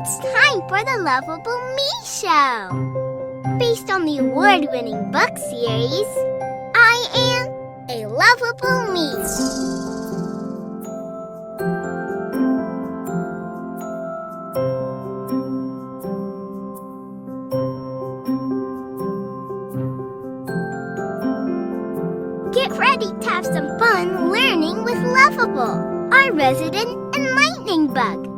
It's time for the Lovable Me Show. Based on the award-winning book series, I Am a Lovable Me. Get ready to have some fun learning with Lovable, our resident enlightening bug.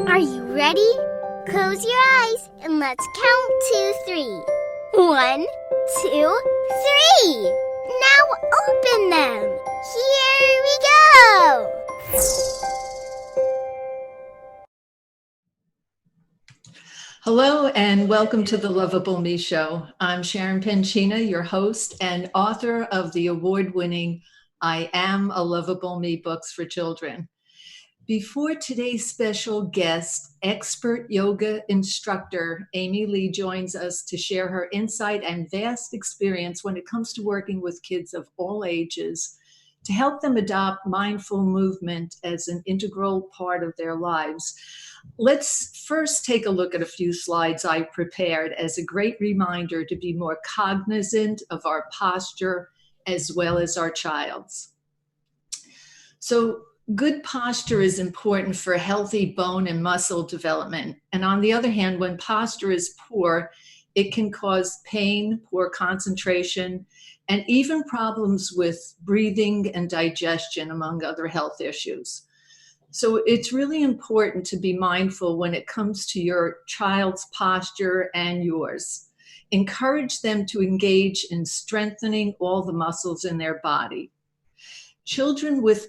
Are you ready? Close your eyes and let's count to 3. 1, 2, 3. Now open them. Here we go. Hello and welcome to the Lovable Me Show. I'm Sharon Penchina, your host and author of the award-winning I Am a Lovable Me books for children. Before today's special guest, expert yoga instructor Amy Lee joins us to share her insight and vast experience when it comes to working with kids of all ages to help them adopt mindful movement as an integral part of their lives. Let's first take a look at a few slides I prepared as a great reminder to be more cognizant of our posture as well as our child's. So, good posture is important for healthy bone and muscle development. And on the other hand, when posture is poor, it can cause pain, poor concentration, and even problems with breathing and digestion, among other health issues. So it's really important to be mindful when it comes to your child's posture and yours. Encourage them to engage in strengthening all the muscles in their body. Children with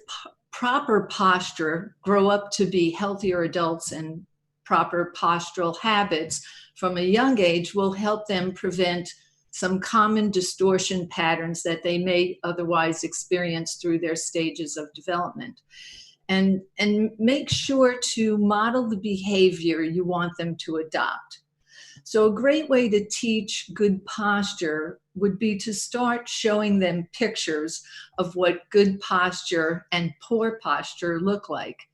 proper posture grow up to be healthier adults, and proper postural habits from a young age will help them prevent some common distortion patterns that they may otherwise experience through their stages of development. And make sure to model the behavior you want them to adopt. So a great way to teach good posture would be to start showing them pictures of what good posture and poor posture look like.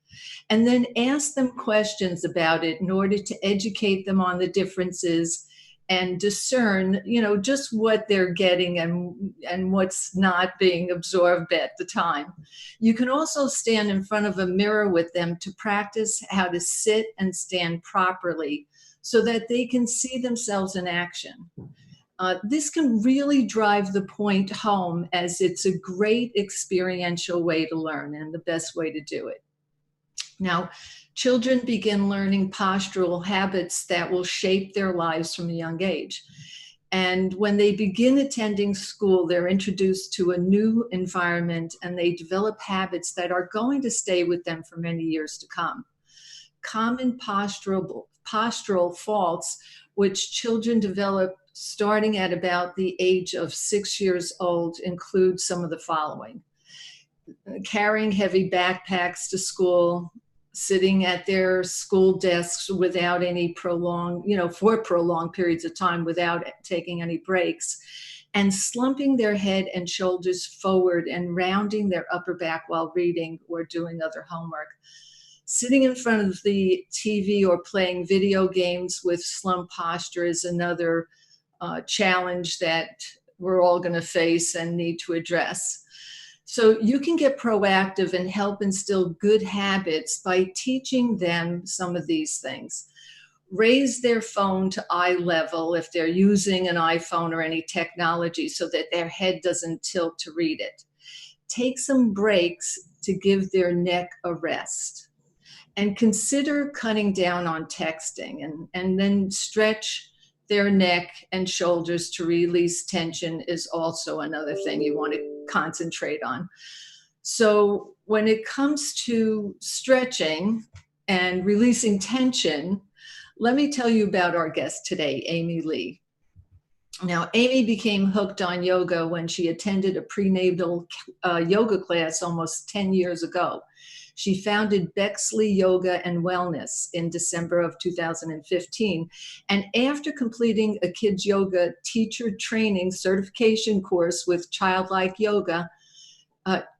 And then ask them questions about it in order to educate them on the differences and discern, just what they're getting and what's not being absorbed at the time. You can also stand in front of a mirror with them to practice how to sit and stand properly so that they can see themselves in action. This can really drive the point home, as it's a great experiential way to learn and the best way to do it. Now, children begin learning postural habits that will shape their lives from a young age. And when they begin attending school, they're introduced to a new environment and they develop habits that are going to stay with them for many years to come. Common postural faults, which children develop starting at about the age of 6 years old, include some of the following: carrying heavy backpacks to school, sitting at their school desks without any for prolonged periods of time without taking any breaks, and slumping their head and shoulders forward and rounding their upper back while reading or doing other homework. Sitting in front of the TV or playing video games with slump posture is another challenge that we're all going to face and need to address. So you can get proactive and help instill good habits by teaching them some of these things. Raise their phone to eye level if they're using an iPhone or any technology so that their head doesn't tilt to read it. Take some breaks to give their neck a rest. And consider cutting down on texting, and then stretch their neck and shoulders to release tension is also another thing you want to concentrate on. So when it comes to stretching and releasing tension, let me tell you about our guest today, Amy Lee. Now, Amy became hooked on yoga when she attended a prenatal yoga class almost 10 years ago. She founded Bexley Yoga and Wellness in December of 2015. And after completing a kids yoga teacher training certification course with Childlike Yoga,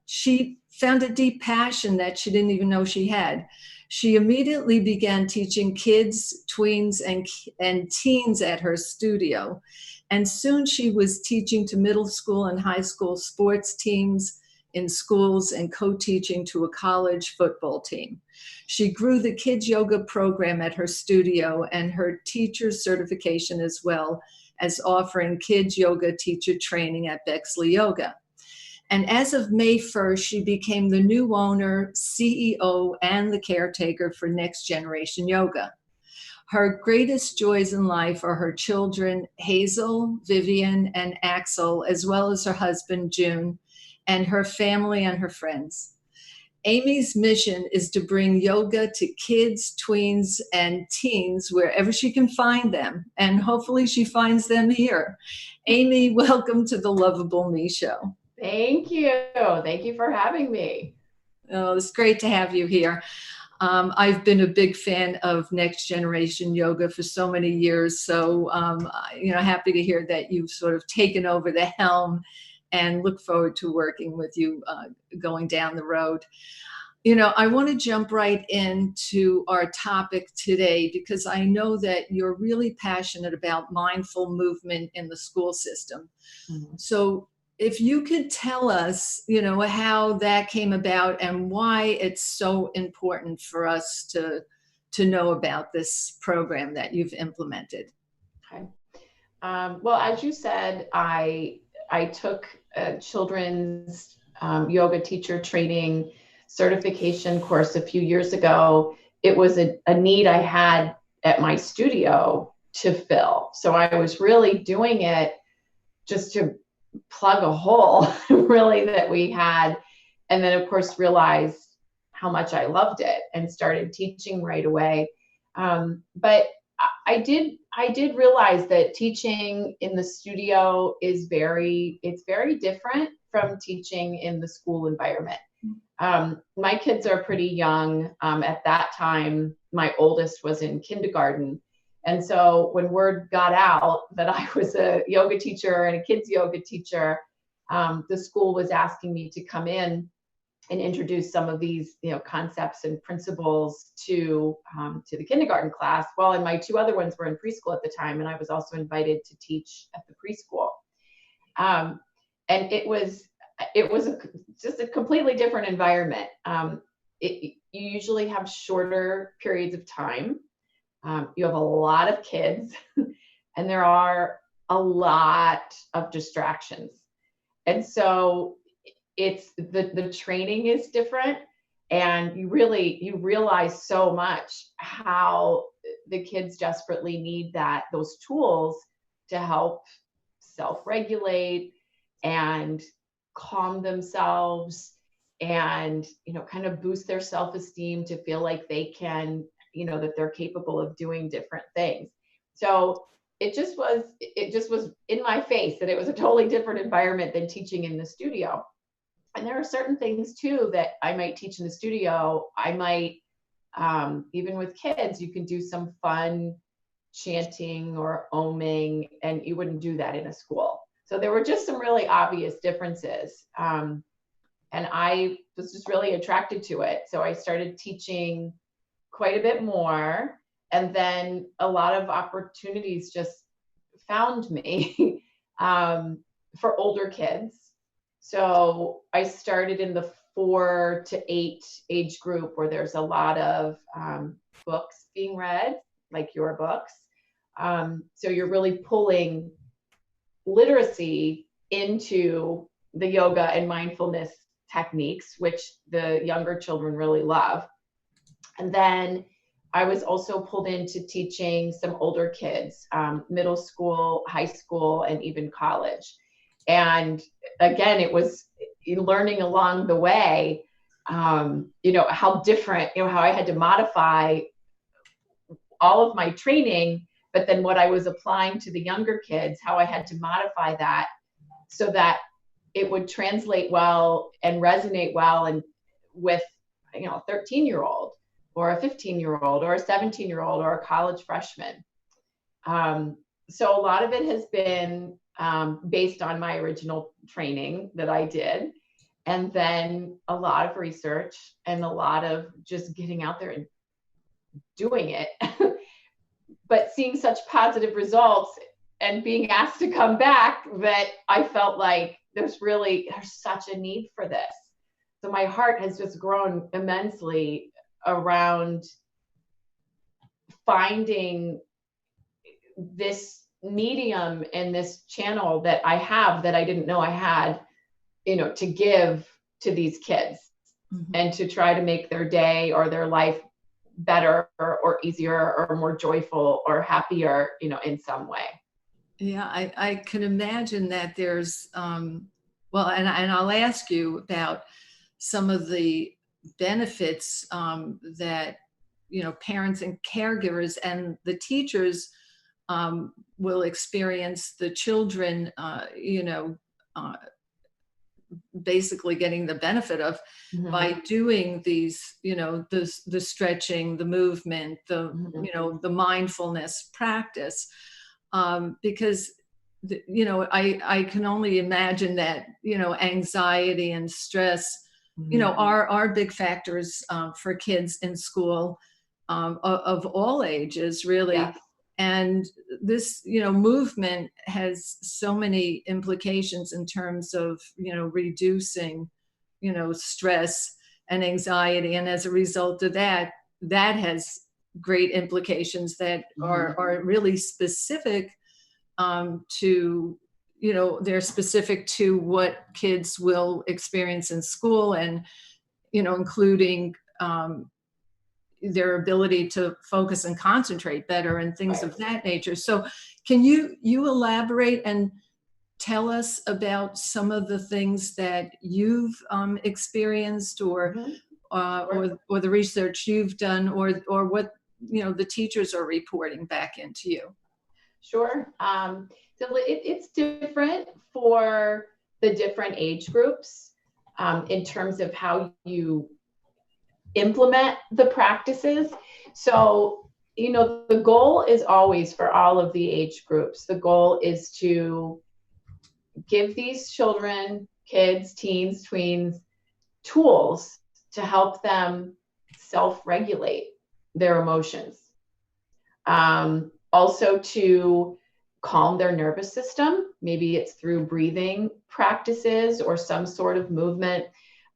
she found a deep passion that she didn't even know she had. She immediately began teaching kids, tweens, and teens at her studio. And soon she was teaching to middle school and high school sports teams in schools and co-teaching to a college football team. She grew the kids yoga program at her studio and her teacher's certification, as well as offering kids yoga teacher training at Bexley Yoga. And as of May 1st, she became the new owner, CEO, and the caretaker for Next Generation Yoga. Her greatest joys in life are her children, Hazel, Vivian, and Axel, as well as her husband, June, and her family and her friends. Amy's mission is to bring yoga to kids, tweens, and teens wherever she can find them, and hopefully she finds them here. Amy, welcome to the Lovable Me Show. Thank you. Thank you for having me. Oh, it's great to have you here. I've been a big fan of Next Generation Yoga for so many years. So, happy to hear that you've sort of taken over the helm, and look forward to working with you going down the road. I want to jump right into our topic today because I know that you're really passionate about mindful movement in the school system. Mm-hmm. So if you could tell us, how that came about and why it's so important for us to know about this program that you've implemented. Okay. Well, as you said, I took a children's yoga teacher training certification course a few years ago. It was a need I had at my studio to fill. So I was really doing it just to plug a hole really that we had. And then of course realized how much I loved it and started teaching right away. But I did realize that teaching in the studio is very different from teaching in the school environment. My kids are pretty young. At that time, my oldest was in kindergarten. And so when word got out that I was a yoga teacher and a kids yoga teacher, the school was asking me to come in and introduce some of these, concepts and principles to the kindergarten class. Well, and my two other ones were in preschool at the time, and I was also invited to teach at the preschool. And it was just a completely different environment. You usually have shorter periods of time. You have a lot of kids, and there are a lot of distractions. And so it's the training is different, and you realize so much how the kids desperately need those tools to help self-regulate and calm themselves and, kind of boost their self-esteem to feel like they can, that they're capable of doing different things. So it just was in my face that it was a totally different environment than teaching in the studio. And there are certain things too that I might teach in the studio. I might, even with kids, you can do some fun chanting or oming, and you wouldn't do that in a school. So there were just some really obvious differences. And I was just really attracted to it. So I started teaching quite a bit more. And then a lot of opportunities just found me for older kids. So I started in the 4 to 8 age group where there's a lot of books being read, like your books. So you're really pulling literacy into the yoga and mindfulness techniques, which the younger children really love. And then I was also pulled into teaching some older kids, middle school, high school, and even college. And again, it was learning along the way, how different, how I had to modify all of my training, but then what I was applying to the younger kids, how I had to modify that so that it would translate well and resonate well and with a 13-year-old or a 15-year-old or a 17-year-old or a college freshman. So a lot of it has been based on my original training that I did, and then a lot of research and a lot of just getting out there and doing it, but seeing such positive results and being asked to come back that I felt like there's such a need for this. So my heart has just grown immensely around finding this medium and this channel that I have that I didn't know I had, to give to these kids, and to try to make their day or their life better or easier or more joyful or happier, in some way. Yeah, I can imagine that there's, well, and I'll ask you about some of the benefits that, parents and caregivers and the teachers will experience, the children, basically getting the benefit of by doing these, the stretching, the movement, the mindfulness practice. Because, I can only imagine that, anxiety and stress, are big factors for kids in school of all ages, really. Yes. And this, movement has so many implications in terms of, reducing, stress and anxiety. And as a result of that, that has great implications that are really specific to, they're specific to what kids will experience in school, and, including their ability to focus and concentrate better and things of that nature. So can you elaborate and tell us about some of the things that you've experienced, or the research you've done, or what, the teachers are reporting back into you? Sure. So it's different for the different age groups in terms of how you implement the practices. So, the goal is always, for all of the age groups, the goal is to give these children, kids, teens, tweens, tools to help them self-regulate their emotions. Also to calm their nervous system. Maybe it's through breathing practices or some sort of movement,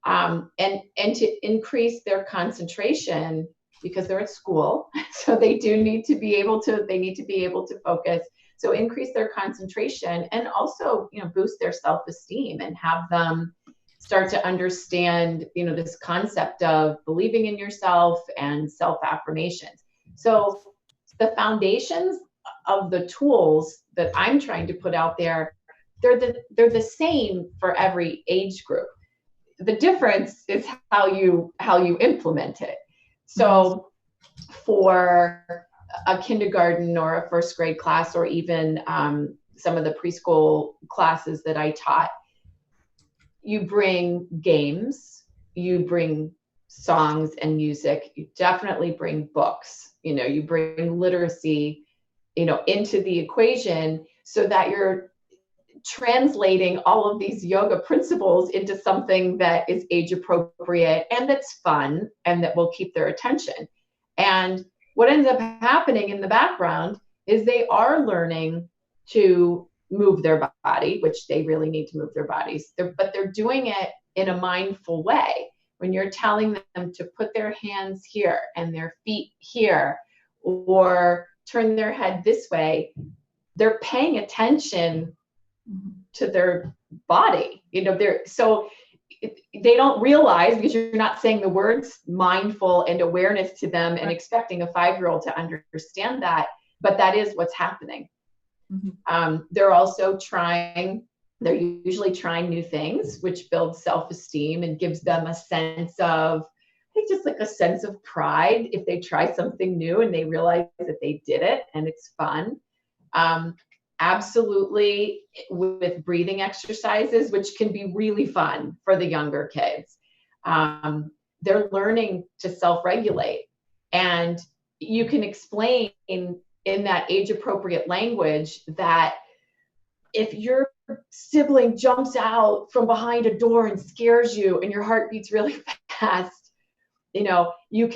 and to increase their concentration, because they're at school. So they need to be able to focus. So increase their concentration, and also, boost their self-esteem and have them start to understand, this concept of believing in yourself and self-affirmations. So the foundations of the tools that I'm trying to put out there, they're the same for every age group. The difference is how you implement it. So for a kindergarten or a first grade class, or even some of the preschool classes that I taught, you bring games, you bring songs and music, you definitely bring books, you bring literacy, into the equation, so that you're translating all of these yoga principles into something that is age appropriate and that's fun and that will keep their attention. And what ends up happening in the background is they are learning to move their body, which they really need to move their bodies, but they're doing it in a mindful way. When you're telling them to put their hands here and their feet here, or turn their head this way, they're paying attention to their body. So they don't realize, because you're not saying the words mindful and awareness to them and expecting a 5-year-old to understand that, but that is what's happening. They're usually trying new things, which builds self-esteem and gives them a sense of, I think, just like a sense of pride if they try something new and they realize that they did it and it's fun. Absolutely, with breathing exercises, which can be really fun for the younger kids. they're learning to self-regulate. And you can explain in that age-appropriate language that if your sibling jumps out from behind a door and scares you and your heart beats really fast, you know, you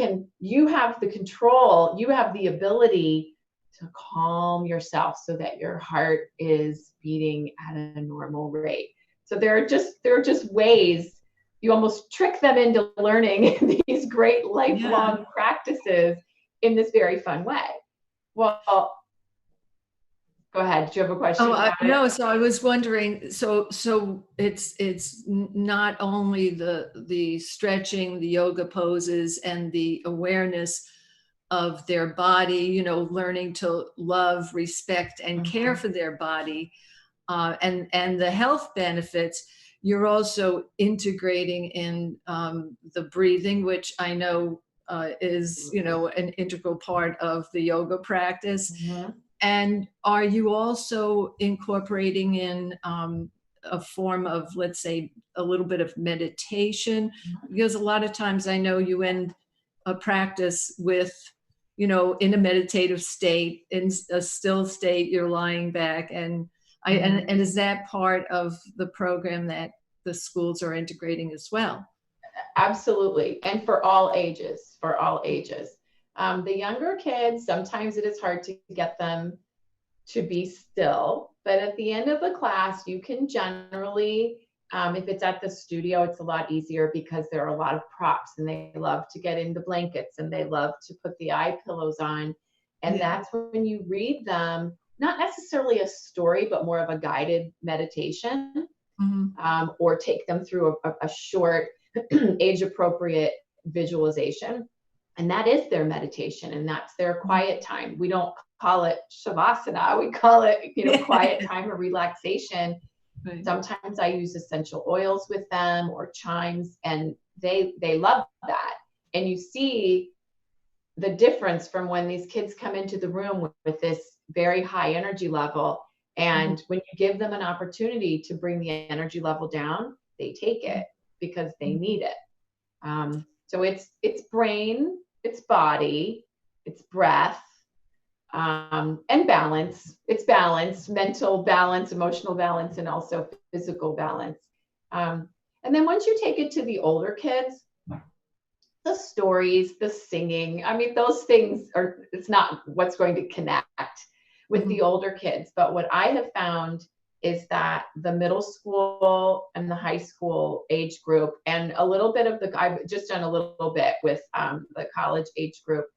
have the control, you have the ability to calm yourself so that your heart is beating at a normal rate. So there are just ways you almost trick them into learning these great lifelong practices in this very fun way. Well, go ahead. Do you have a question? No. So I was wondering. So it's not only the stretching, the yoga poses, and the awareness of their body. You know, learning to love, respect, and care for their body, and the health benefits. You're also integrating in the breathing, which I know is, you know, an integral part of the yoga practice. And are you also incorporating in a form of, let's say, a little bit of meditation? Because a lot of times I know you end a practice with, you know, in a meditative state, in a still state, you're lying back. And and is that part of the program that the schools are integrating as well? Absolutely. And for all ages, the younger kids, sometimes it is hard to get them to be still, but at the end of the class, you can generally, if it's at the studio, it's a lot easier because there are a lot of props and they love to get into blankets and they love to put the eye pillows on. And that's when you read them, not necessarily a story, but more of a guided meditation, or take them through a short age-appropriate visualization. And that is their meditation, and that's their quiet time. We don't call it shavasana. We call it, you know, quiet time or relaxation. Right. Sometimes I use essential oils with them or chimes, and they love that. And you see the difference from when these kids come into the room with this very high energy level. And when you give them an opportunity to bring the energy level down, they take it because they need it. So it's brain, it's body, it's breath, and balance. It's balance, mental balance, emotional balance, and also physical balance. And then once you take it to the older kids, the stories, the singing, I mean, those things it's not what's going to connect with the older kids. But what I have found is that the middle school and the high school age group, and a little bit of I've just done a little bit with the college age group,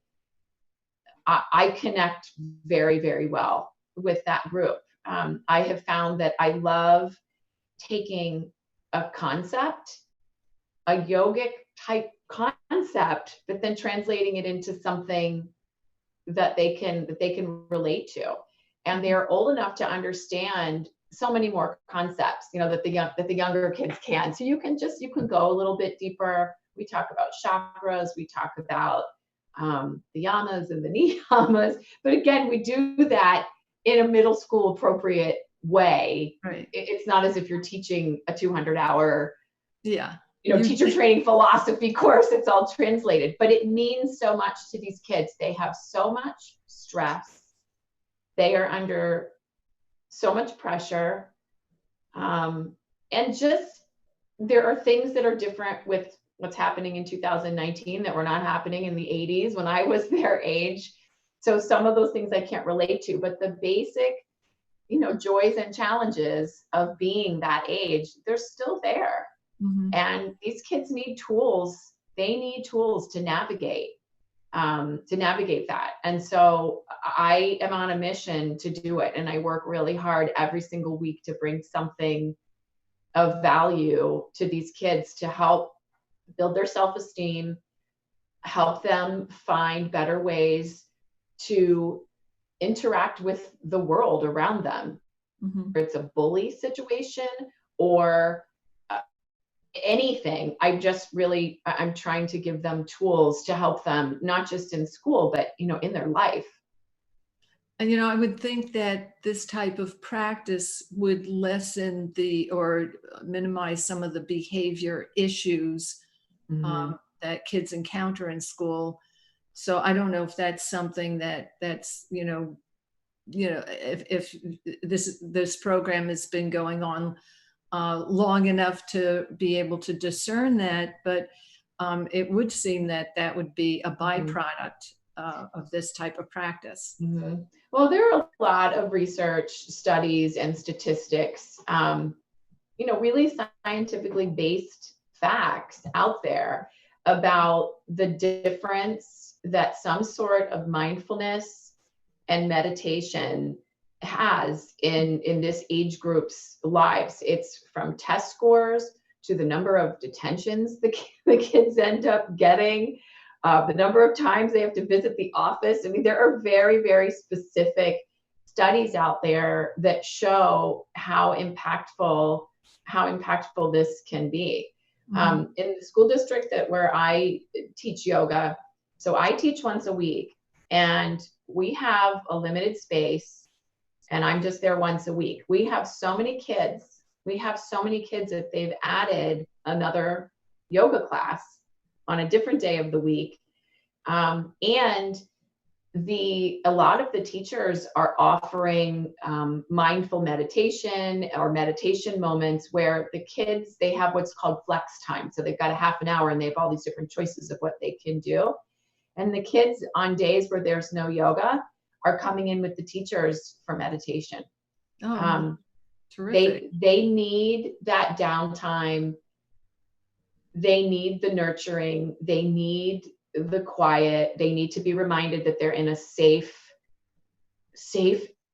I connect very, very well with that group. I have found that I love taking a concept, a yogic type concept, but then translating it into something that they can relate to. And they're old enough to understand so many more concepts, you know, that the younger kids can. So you can go a little bit deeper. We talk about chakras, we talk about the yamas and the niyamas, but again, we do that in a middle school appropriate way. Right. It's not as if you're teaching a 200-hour, teacher training philosophy course. It's all translated, but it means so much to these kids. They have so much stress. They are under so much pressure. And just, there are things that are different with what's happening in 2019 that were not happening in the 80s when I was their age. So some of those things I can't relate to, but the basic, joys and challenges of being that age, they're still there. And these kids need tools. They need tools to navigate that. And so I am on a mission to do it. And I work really hard every single week to bring something of value to these kids to help build their self-esteem, help them find better ways to interact with the world around them. Whether it's a bully situation or anything. I'm trying to give them tools to help them, not just in school, but, in their life. And, I would think that this type of practice would lessen or minimize some of the behavior issues that kids encounter in school. So I don't know if that's something that's, if this program has been going on long enough to be able to discern that, but it would seem that that would be a byproduct of this type of practice. Mm-hmm. Well, there are a lot of research studies and statistics, really scientifically based facts out there about the difference that some sort of mindfulness and meditation has in this age group's lives. It's from test scores to the number of detentions the kids end up getting, the number of times they have to visit the office. I mean, there are very, very specific studies out there that show how impactful this can be. In the school district where I teach yoga, so I teach once a week, and we have a limited space, and I'm just there once a week. We have so many kids that they've added another yoga class on a different day of the week. And a lot of the teachers are offering mindful meditation or meditation moments where the kids, they have what's called flex time. So they've got a half an hour and they have all these different choices of what they can do. And the kids on days where there's no yoga are coming in with the teachers for meditation. Terrific. They need that downtime. They need the nurturing. They need the quiet. They need to be reminded that they're in a safe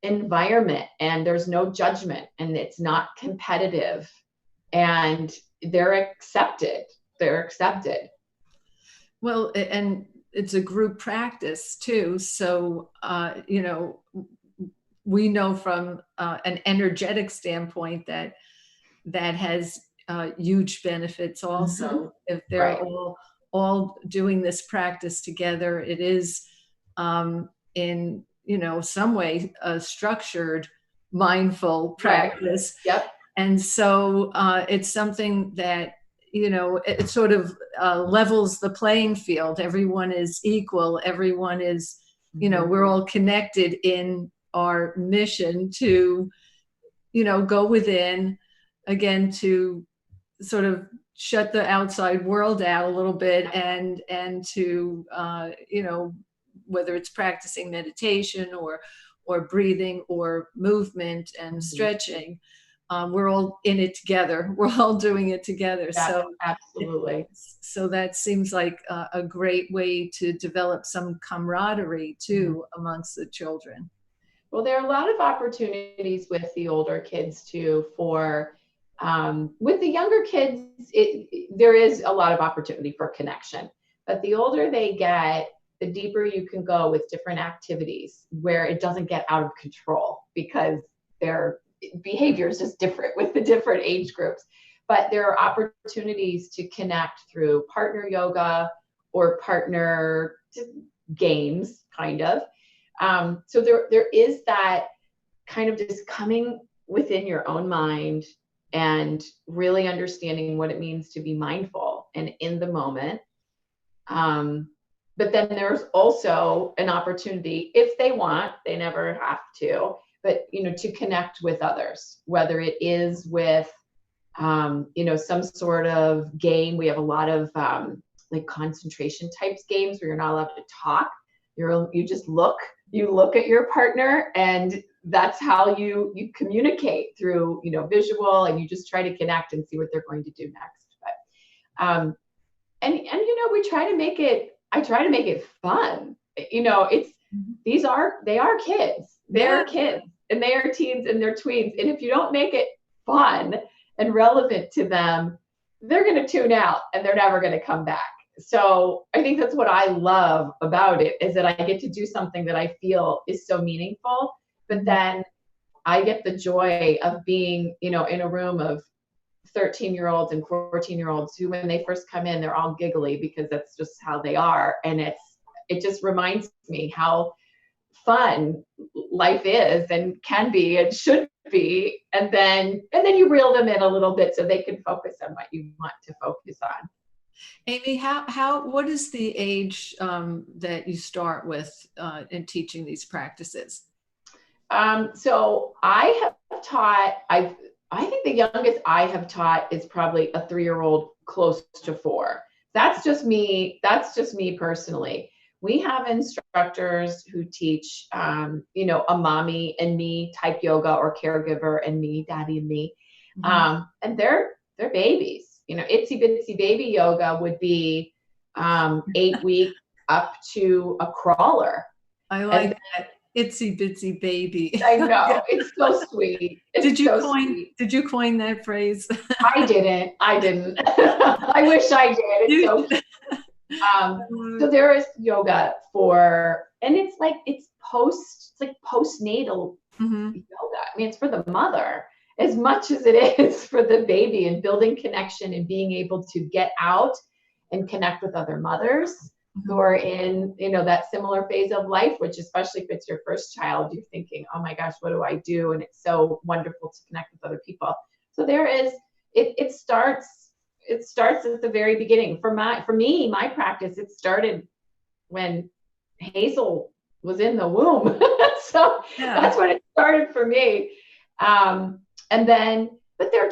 environment, and there's no judgment, and it's not competitive, and they're accepted. Well, and it's a group practice too. So, we know from an energetic standpoint that has huge benefits also. If they're all doing this practice together, it is in some way a structured, mindful practice. Yep. And so it's something that it sort of levels the playing field. Everyone is equal. Everyone is, we're all connected in our mission to, go within, again, to sort of shut the outside world out a little bit, and to, whether it's practicing meditation or breathing or movement and stretching, we're all in it together. We're all doing it together. Yeah, so absolutely. So that seems like a great way to develop some camaraderie too amongst the children. Well, there are a lot of opportunities with the older kids too for, with the younger kids, there is a lot of opportunity for connection, but the older they get, the deeper you can go with different activities where it doesn't get out of control because their behavior is just different with the different age groups. But there are opportunities to connect through partner yoga or partner games, kind of. So there is that kind of just coming within your own mind and really understanding what it means to be mindful and in the moment. But then there's also an opportunity, if they want, they never have to, but, to connect with others, whether it is with, some sort of game. We have a lot of like concentration types games where you're not allowed to talk. You just look at your partner, and that's how you communicate through, visual, and you just try to connect and see what they're going to do next. But, and we try to make it, I try to make it fun. They are kids. They're kids, and they are teens and they're tweens. And if you don't make it fun and relevant to them, they're going to tune out and they're never going to come back. So I think that's what I love about it, is that I get to do something that I feel is so meaningful, but then I get the joy of being, in a room of 13-year-olds and 14-year-olds who, when they first come in, they're all giggly because that's just how they are. And it just reminds me how fun life is and can be and should be. And then you reel them in a little bit so they can focus on what you want to focus on. Amy, what is the age that you start with in teaching these practices? So I have taught, I think the youngest I have taught is probably a 3-year-old close to 4. That's just me personally. We have instructors who teach, a mommy and me type yoga, or caregiver and me, daddy and me. And they're babies, itsy bitsy baby yoga would be 8 weeks up to a crawler. I like that. Itsy bitsy baby. I know, it's so sweet. Did you coin that phrase? I didn't. I wish I did. It's so cute. So there is yoga and it's like postnatal yoga. I mean, it's for the mother as much as it is for the baby, and building connection and being able to get out and connect with other mothers who are in, that similar phase of life, which, especially if it's your first child, you're thinking, oh my gosh, what do I do? And it's so wonderful to connect with other people. So there is, it starts at the very beginning. For me, my practice, it started when Hazel was in the womb. So that's when it started for me. And then, but there are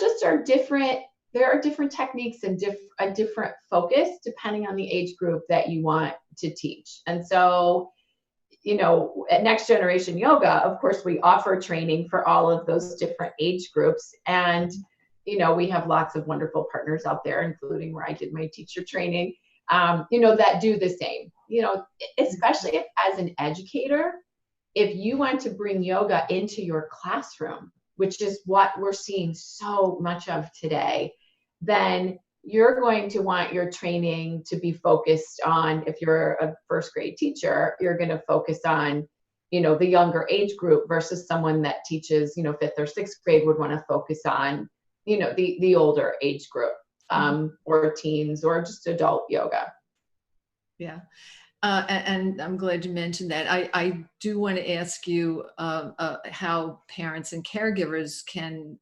different techniques and a different focus depending on the age group that you want to teach. And so, at Next Generation Yoga, of course, we offer training for all of those different age groups. And, we have lots of wonderful partners out there, including where I did my teacher training, that do the same, especially as an educator, if you want to bring yoga into your classroom, which is what we're seeing so much of today, then you're going to want your training to be focused on, if you're a first grade teacher, you're going to focus on, the younger age group versus someone that teaches, 5th or 6th grade would want to focus on, the older age group, or teens, or just adult yoga. Yeah. And I'm glad you mentioned that. I do want to ask you how parents and caregivers can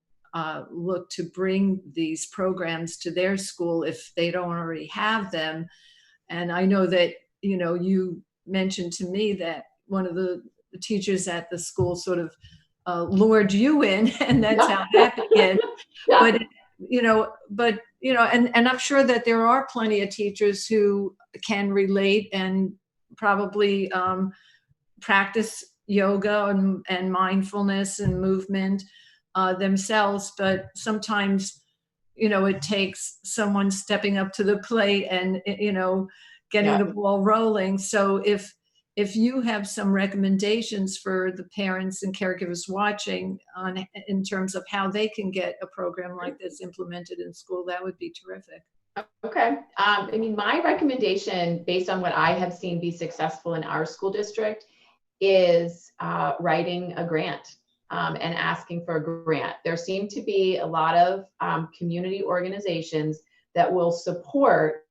look to bring these programs to their school if they don't already have them. And I know that, you mentioned to me that one of the teachers at the school sort of lured you in, and that's how that began. Yeah. And I'm sure that there are plenty of teachers who can relate and probably practice yoga and mindfulness and movement themselves, but sometimes, it takes someone stepping up to the plate and, getting the ball rolling. So if you have some recommendations for the parents and caregivers watching in terms of how they can get a program like this implemented in school, that would be terrific. Okay. My recommendation, based on what I have seen be successful in our school district, is writing a grant and asking for a grant. There seem to be a lot of community organizations that will support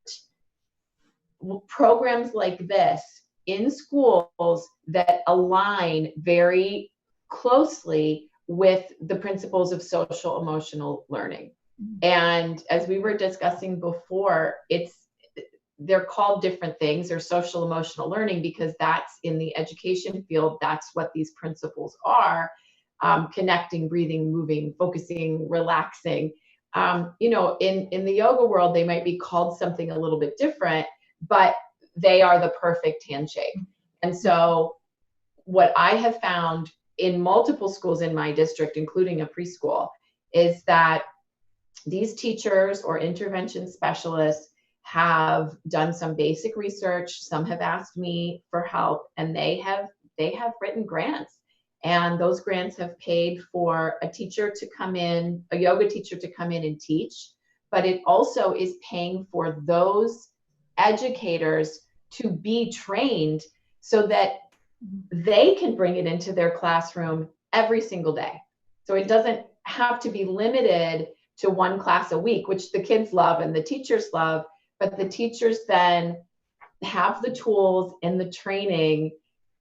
programs like this in schools that align very closely with the principles of social emotional learning. And as we were discussing before, they're called different things. They're social emotional learning because that's in the education field. That's what these principles are. Connecting, breathing, moving, focusing, relaxing. In the yoga world, they might be called something a little bit different, but they are the perfect handshake. And so what I have found in multiple schools in my district, including a preschool, is that these teachers or intervention specialists have done some basic research. Some have asked me for help, and they have written grants. And those grants have paid for a teacher to come in, a yoga teacher to come in and teach, but it also is paying for those educators to be trained so that they can bring it into their classroom every single day. So it doesn't have to be limited to one class a week, which the kids love and the teachers love, but the teachers then have the tools and the training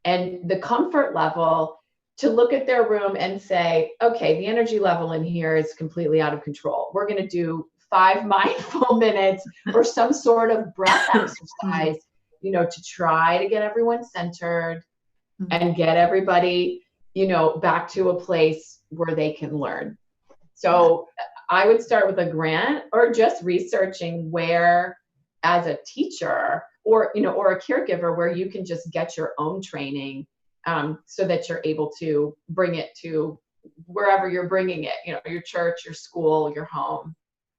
and the comfort level to look at their room and say, okay, the energy level in here is completely out of control. We're going to do 5 mindful minutes or some sort of breath exercise, you know, to try to get everyone centered and get everybody, you know, back to a place where they can learn. So I would start with a grant or just researching where, as a teacher or, you know, or a caregiver, where you can just get your own training, so that you're able to bring it to wherever you're bringing it, you know, your church, your school, your home.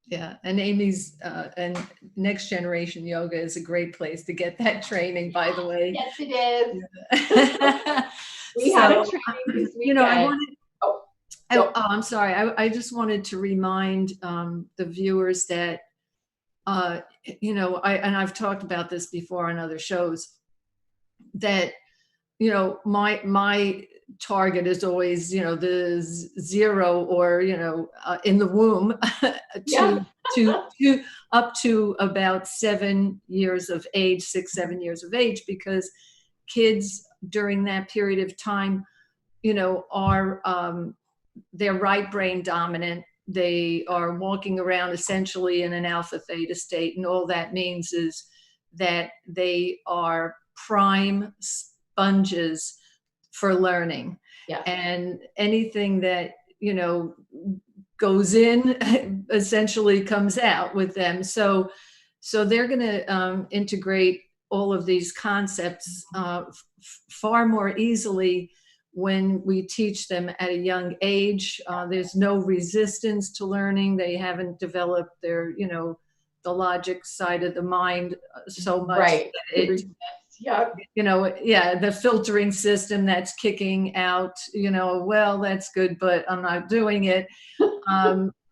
Yeah, and Amy's and Next Generation Yoga is a great place to get that training, by the way. Yes, it is. Yeah. We had a training this weekend. You know, I wanted, I'm sorry. I just wanted to remind the viewers that, you know, I've talked about this before on other shows, that, you know, my target is always, you know, the 0 or, you know, in the womb to up to about 7 years of age, 6, 7 years of age, because kids during that period of time, you know, are they're right brain dominant. They are walking around essentially in an alpha theta state, and all that means is that they are prime sponges for learning. Yeah. And anything that, you know, goes in essentially comes out with them. So they're going to integrate all of these concepts far more easily when we teach them at a young age. There's no resistance to learning. They haven't developed their, you know, the logic side of the mind so much. Right. You know, the filtering system that's kicking out, you know, well, that's good, but I'm not doing it.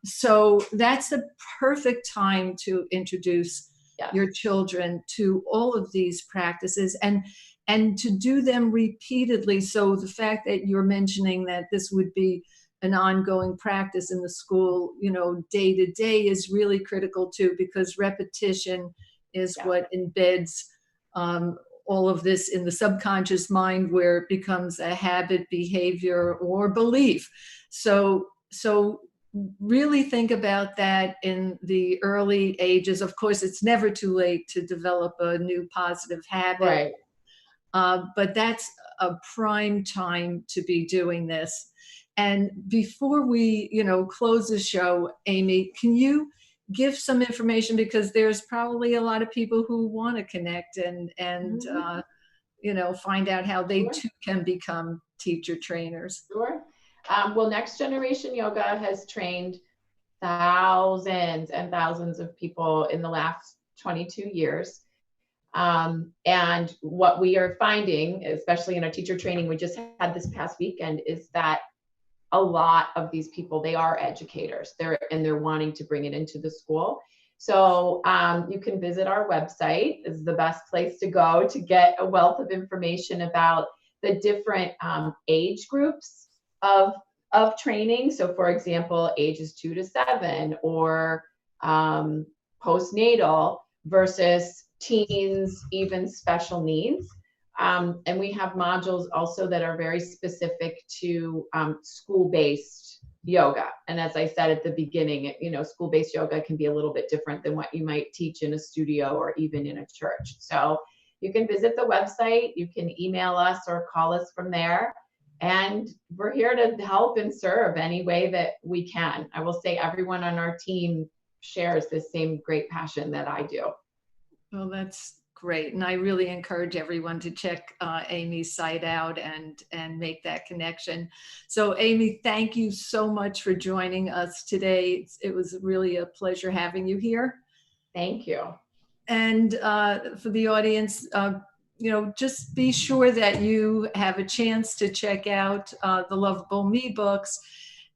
So that's the perfect time to introduce your children to all of these practices and to do them repeatedly. So the fact that you're mentioning that this would be an ongoing practice in the school, you know, day to day, is really critical too, because repetition is what embeds all of this in the subconscious mind, where it becomes a habit, behavior, or belief. So really think about that in the early ages. Of course, it's never too late to develop a new positive habit, but that's a prime time to be doing this. And before we, you know, close the show, Amy, can you give some information, because there's probably a lot of people who want to connect and you know, find out how they too can become teacher trainers. Sure. Well, Next Generation Yoga has trained thousands and thousands of people in the last 22 years. And what we are finding, especially in our teacher training we just had this past weekend, is that a lot of these people, they are educators. They're wanting to bring it into the school. So you can visit our website. This is the best place to go to get a wealth of information about the different age groups of training. So for example, ages 2 to 7, or postnatal versus teens, even special needs. And we have modules also that are very specific to school-based yoga. And as I said at the beginning, you know, school-based yoga can be a little bit different than what you might teach in a studio or even in a church. So you can visit the website, you can email us or call us from there. And we're here to help and serve any way that we can. I will say everyone on our team shares the same great passion that I do. Well, that's great. And I really encourage everyone to check Amy's site out and make that connection. So Amy, thank you so much for joining us today. It was really a pleasure having you here. Thank you. And for the audience, you know, just be sure that you have a chance to check out the Lovable Me books.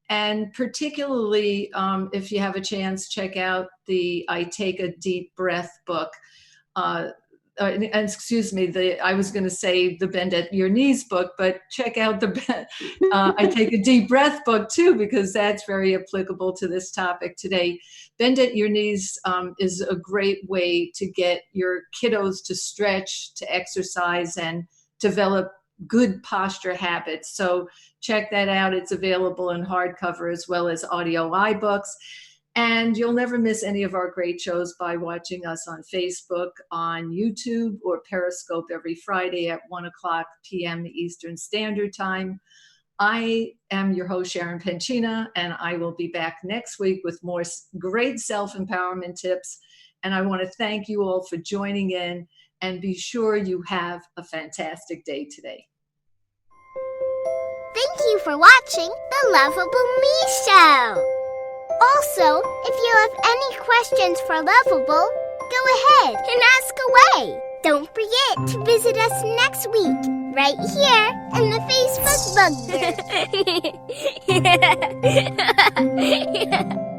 And particularly if you have a chance, check out the I Take a Deep Breath book. Excuse me, I was going to say the Bend at Your Knees book, but check out the I Take a Deep Breath book too, because that's very applicable to this topic today. Bend at Your Knees is a great way to get your kiddos to stretch, to exercise, and develop good posture habits. So check that out. It's available in hardcover as well as audio iBooks. And you'll never miss any of our great shows by watching us on Facebook, on YouTube, or Periscope every Friday at 1 p.m. Eastern Standard Time. I am your host, Sharon Penchina, and I will be back next week with more great self-empowerment tips. And I want to thank you all for joining in, and be sure you have a fantastic day today. Thank you for watching The Lovable Me Show. Also, if you have any questions for Lovable, go ahead and ask away. Don't forget to visit us next week, right here in the Facebook bugbear.